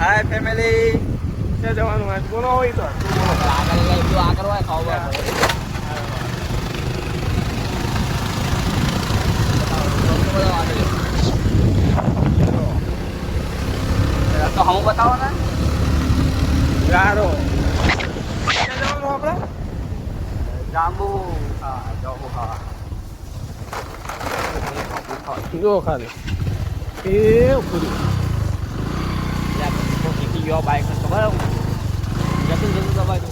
હાય family. ક્યાં જવાનું આજ બોલો હોય તો આગળ લઈ જો આગળ હોય ખાવા તો હું બતાવો ને ગારો ક્યાં જવાનું આપણે જાંબુ હા જાંબુ હા જો ખાલી એ પૂરી ગયો બાઈક ને ખબર જતું જતું દબાઈ દો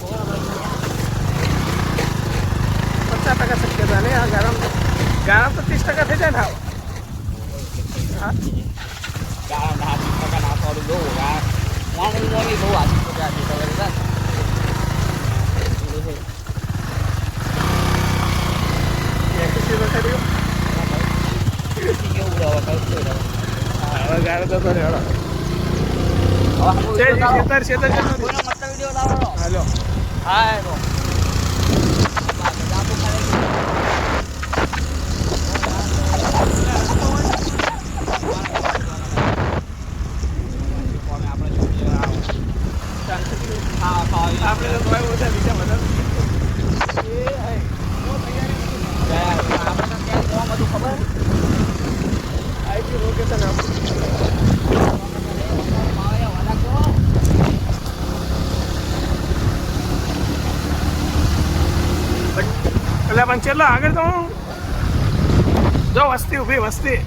50% શક્યતા નહીં આ ગરમ તો 30% થઈ જાય ને હા ગાળા ના 30% નાખવાનું બહુ મોની મોની બહુ આજી તો જાતી તો લગતા હવે ગાળો તો હેડો હાલો હા આપણે તો ઓછા બીજા બધા ખબર આવી લોકેશન એટલે પણ ચેલો આગળ તો જો વસ્તી ઊભી વસ્તી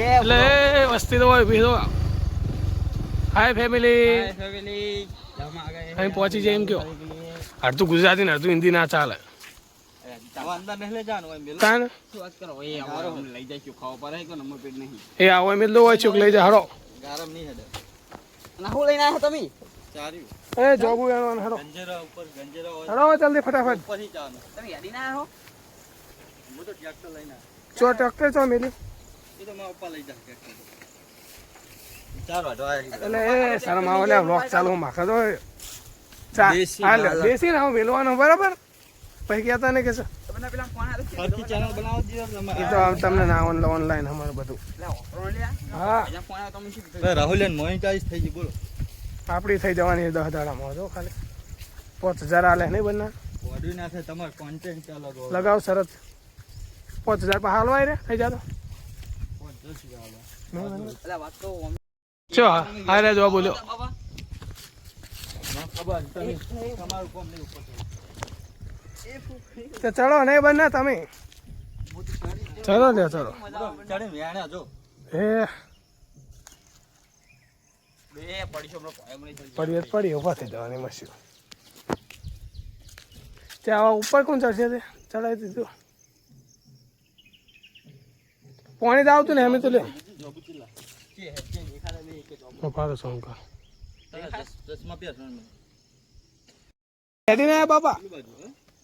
એટલે વસ્તી તો ઊભી તો હાય ફેમિલી અહીં પહોંચી જાય એમ કયો અડધું ગુજરાતી ને અડધું હિન્દી ના ચાલે એ આવો એમ એટલું હોય ચોક લઈ જા હડો એ જોબુ હડો હડો જલ્દી ફટાફટ ચો ટ્રેક્ટર ચો મેલી એટલે એ શરમ આવે લે વ્લોગ ચાલુ માખા તો દેશી ના મેલવાનો બરાબર પછી કહેતા ને કે એ તો તમને ના ઓનલાઈન અમારે બધું હા રાહુલ મોનિટાઈઝ થઈ ગઈ બોલો આપડી થઈ જવાની 10 દાડામાં જો ખાલી 5000 આલે નહીં બના બોડી ના થાય તમાર કોન્ટેન્ટ ચાલો લગાવ શરત 5000 પર હાલવાય રે થઈ જાતો 50 એટલે વાત તો ચો આ રે જો બોલ્યો ખબર તમારું કોમ નહીં ઉપર તો ચલો નહીં બના તમે ચલો લે ચલો ચડે વેણા જો એ બે પડીશો નો પડી ઉભા થઈ જવાની મસ્યું ત્યાં ઉપર કોણ ચડશે તે ચડાવી દીધું પાણી તો આવતું ને એમ તો લે ફારો શું કર હેડી ને બાપા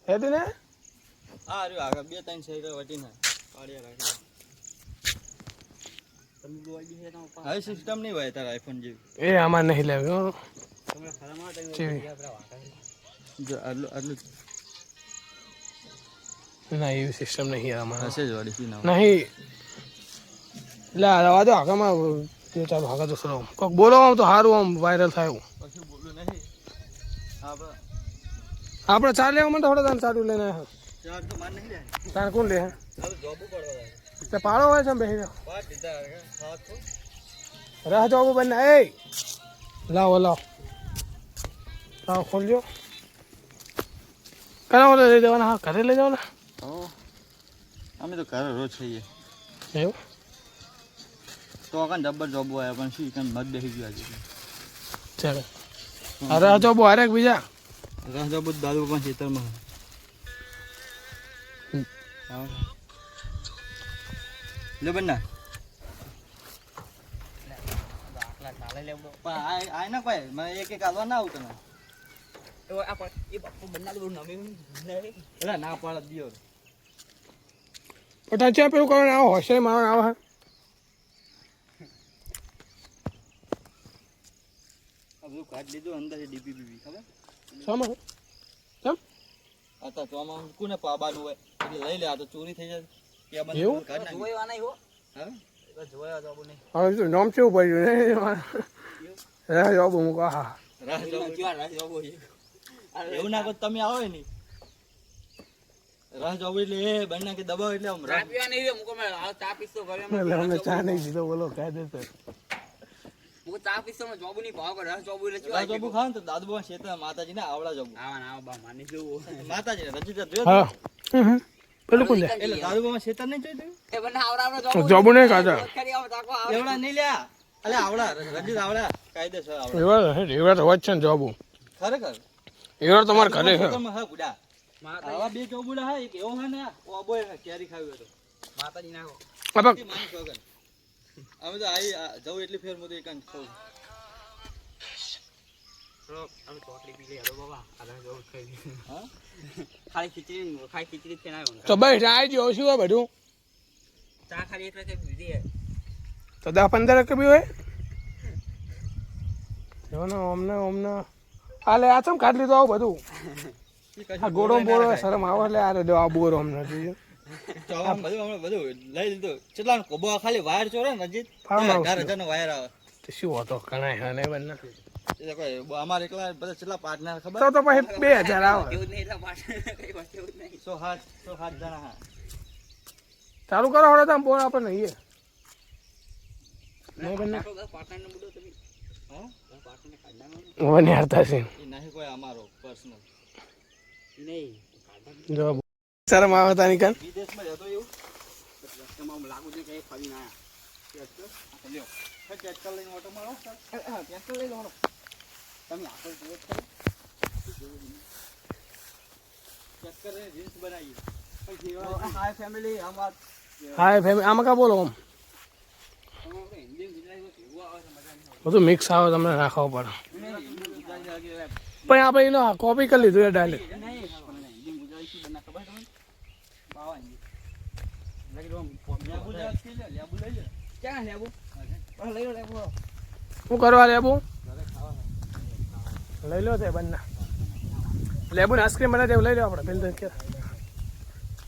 હેડી ને આ રહ્યો આગળ 2-3 સાઈડ વટી ના પાડિયા રાખી તમે બોલી હે ના હવે સિસ્ટમ નહીં હોય તારા આઈફોન જેવી એ આમાં નહીં લાવ્યો તમે ખરામાં ટાઈમ જો આટલું ના એવી સિસ્ટમ નહીં આમાં હશે જ વાડી સી ના નહીં એટલે આવા દો આગામાં ચાલો આગળ તો સરો કોઈક બોલો આમ તો સારું આમ વાયરલ થાય એવું પછી બોલું નહીં આપણે ચાર લેવા માટે થોડા તાર ચાલુ લઈને ચાર તો માર નહીં લે તાર કોણ લે હવે જોબ પડવા તે પાડો હોય છે બેહી પાટ દીધા હાથ તો રાહ જોબ બને એ લાવો ખોલજો કરા લઈ જવાના હા ઘરે લઈ જવાના અમે તો ઘરે રોજ ખાઈએ એવું તો કાન જબર જોબ હોય પણ શું કાન મત બેસી ગયા છે ચાલો અરે જોબ હારે બીજા રાહ જોબ દાદુ પણ ખેતરમાં હા લે બન્ના દાખલા ચાલે લેવડો પણ આ ના કોઈ મને એક આલવા ના આવતો ને તો આ પણ એ બાપુ બન્ના તો નમે એલા ના પાડ દિયો પટા ચા પેલું કરવાનું આવો હોશે મારો આવો હા બધું કાઢ લીધું અંદર ડીપી બીબી ખબર સામા કેમ આ તો આમાં કોને પાબાનું હોય એટલે લઈ લે આ તો ચોરી થઈ જાય કે આ એવું? બધું કાઢ નાખ જોવા નહીં હો હા એ જોયા જાવ નહીં હવે નામ કેવું પડ્યું ને રહ જાવ મૂકો હા રસ એવું ના કરો તમે આવો ને રસ જોવું એટલે એ બંને કે દબાવ એટલે આમ ચા પીવા નહીં મુકો મે ચા પીસો ઘરે એટલે અમને ચા નહીં દીધો બોલો કાયદેસર મુકો ચા પીસો મે જોબુ ની ભાવ રસ જોબુ એટલે રસ જોવું ખાવ ને તો દાદુ બા શેતર માતાજી ને આવડા જોવું આવા બા માની જોવું માતાજી ને રજીતા જોયો હા પેલું કોણ લે એટલે દાદુ બા શેતર નહીં જોયું એ બને આવડા જોબુ નહીં કાઢા ખરી આવ તાકો આવ એવડા નહીં લ્યા અલે આવડા રજીત આવડા કાયદેસર આવડા એવા તો વચ્ચે ને જોબુ ખરેખર એવા તમારે ઘરે છે હા બુડા આવા બે ચોબુડા હા એક એવો હે ને ઓબોય કેરી ખાવ્યો હતો માતાજી નાખો આપણે માની સોગન અમે તો આઈ જવું એટલી ફેર મુદે કાન છો અમે ચોકડી પી લે હેડો બાબા આ જો ખાઈ હા ખાલી ખીચડી છે ના તો બસ આવી જો શું હોય બધું ચા ખાલી એટલે કે બીજી તો 10-15 કબી હોય જો ને ઓમને આલે આ ચમ કાઢ લીધું આવું બધું આ ગોળો બોળો શરમ આવે એટલે આ દો આ બોરો અમને જોઈએ ચાવા બધું લઈ લીધું કેટલા કોબો ખાલી વાયર ચોરે ને રજીત ફાર્મ હાઉસ 18,000 નો વાયર આવે તો શું હતો કણાય હા નહીં બંને એ તો કોઈ અમાર એકલા બધા કેટલા પાર્ટનર ખબર તો પછી 2000 આવે કેવું નહીં એટલે પાછળ કઈ વાત કેવું નહીં 107 જણા હા ચાલુ કરો હવે તમે બોલ આપણે નહીં નહીં બંને પાટણ નો બુડો તમે હા પાટણ ને કાઢવાનો ઓને હરતા છે એ નહીં કોઈ અમારો પર્સનલ નહીં જો શરમ આવે તાની કાન વિદેશમાં જતો એવું તમામ લાગુ છે કે ફરી ના લ્યો ટ્રેક્ટર લઈને ઓટો મારો ટ્રેક્ટર લઈ લો તમે આખો દિવસ ટ્રેક્ટર ને જીન્સ બનાવી હાય ફેમિલી અમાર હાય ફેમિલી આમાં કા બોલો આમ તમારે હિન્દી ગુજરાતી કેવું આવે છે મજા નહીં બધું મિક્સ આવે તમને રાખવો પડે ગુજરાતી પણ આપણે એનો કોપી કરી લીધું એ ડાયરેક્ટ નહીં હિન્દી ગુજરાતી બના ખબર તમને બાવાની લેબુ લઈ લે ક્યાં લેબુ લઈ લો લેબુ શું કરવા લેબુ ઘરે ખાવા લઈ લો તે બંને લેબુ ને આઈસ્ક્રીમ બનાવી દેવું લઈ લો આપણે પેલું કે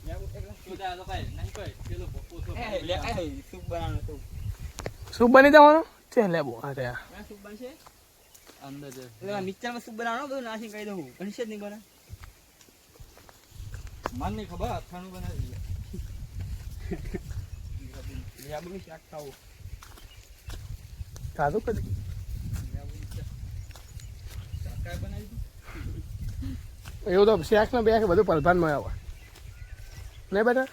લેબુ એકલા સુધા તો કઈ નહીં કોઈ પેલો પોસો લે આ સૂપ બનાવવાનું સૂપ શું બની દેવાનું છે લેબુ અરે આ સૂપ બનશે અંદર જે એટલે મિક્સરમાં સૂપ બનાવવાનું બધું નાસી કહી દઉં બનશે જ નહીં બને મન નહીં ખબર અથાણું બનાવી લેબુનું શાક ખાવું કાધું કદી શાકાય બનાવી દીધું એવું તો શેક ને બે બધું પલભાનમાં આવે નહીં બેટા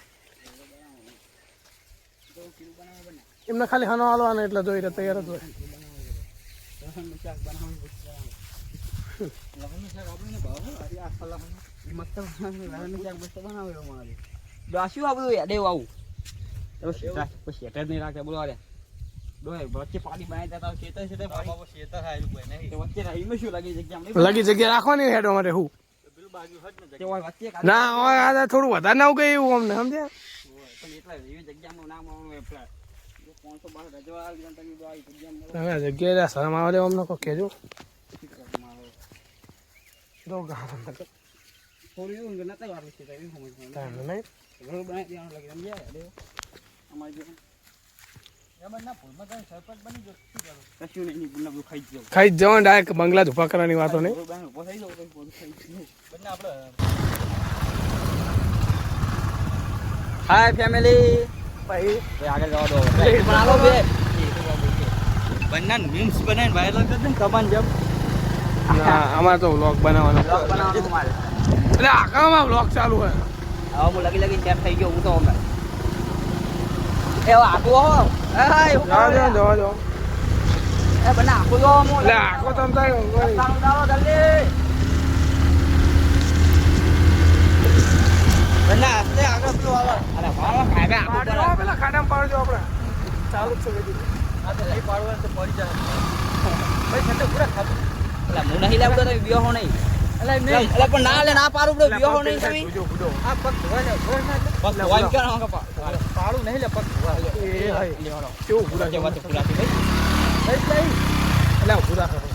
એમને ખાલી હાનો હાલવાનો એટલે જોઈ રહ્યા તૈયાર જ હોય લસણનું શાક બનાવવાનું લહણનું શાક આપણે ને ભાવ અરે આ સલાહ મસ્ત લસણનું શાક મસ્ત બનાવેલો મારે દાસ્યું આ બધું યાદ આવું પછી હેટર નહીં રાખે બોલો અરે ડોય વચ્ચે પાણી બનાવી દેતા ખેતર છે બાબા શેતર હાય કોઈ નહીં વચ્ચે રહીમાં શું લાગી જગ્યા લગી જગ્યા રાખવાની હેડો માટે હું પેલું બાજુ હટ ને તે હોય વચ્ચે ના હોય આ થોડું વધારે ના ગયું એવું અમને સમજ્યા પણ એટલા એવી જગ્યામાં નામ આવવાનું એટલા 512 રજવા આવી તમે જો આવી જગ્યામાં તમે જગ્યાએ શરમ આવે છે અમને કોઈ કહેજો દો ગામ થોડું એવું નતા વારું છે તમે સમજ નહીં ઘર બનાવી દેવાનું લાગે સમજ્યા દેવ અમારી જો એમાં ના ભૂલમાં તમે સરપંચ બની ગયો શું કરો કશું નહીં ગુના બધું ખાઈ જ જાવ ખાઈ જ જવાનું ડાયરેક્ટ બંગલા ધુપા કરવાની વાતો નહીં ઘર બનાવી ઉભો થઈ જાવ તો બધું ખાઈ જ જાવ બંને આપણે હાય ફેમિલી ભાઈ આગળ જવા દો બનાવો બે બંને મીમ્સ બનાવીને વાયરલ કરી દે ને કમાન જેમ ના અમારે તો વ્લોગ બનાવવાનો બ્લોગ બનાવવાનું મારે એટલે આખામાં વ્લોગ ચાલુ હોય હવે હું લગી ત્યાં થઈ ગયો હું તો અમે એ આખું હો જવા દો એ બને આખું જો હું એટલે આખો તમ થાય ચાલો જલ્દી બંને આસ્તે આગળ પેલું આવે અરે વાહ કાયબે આખું કરો પેલા ખાડામાં પાડજો આપણે ચાલુ જ છે બધું આ તો નહીં પાડવાનું તો પડી જાય ભાઈ છતાં પૂરા ખાતું એટલે હું નહીં લાવતો તો વિયો હો નહીં એટલે પણ ના લે ના પારું પડે વિયો હો નહીં તમે આ પગ ધોવા લે ધોવા ના લે બસ વાન કરો કપા પાડું નહીં લે પગ ધોવા લે એ હાય લેવાનો કેવું પૂરા જે વાત પૂરા થઈ ગઈ એટલે પૂરા કરો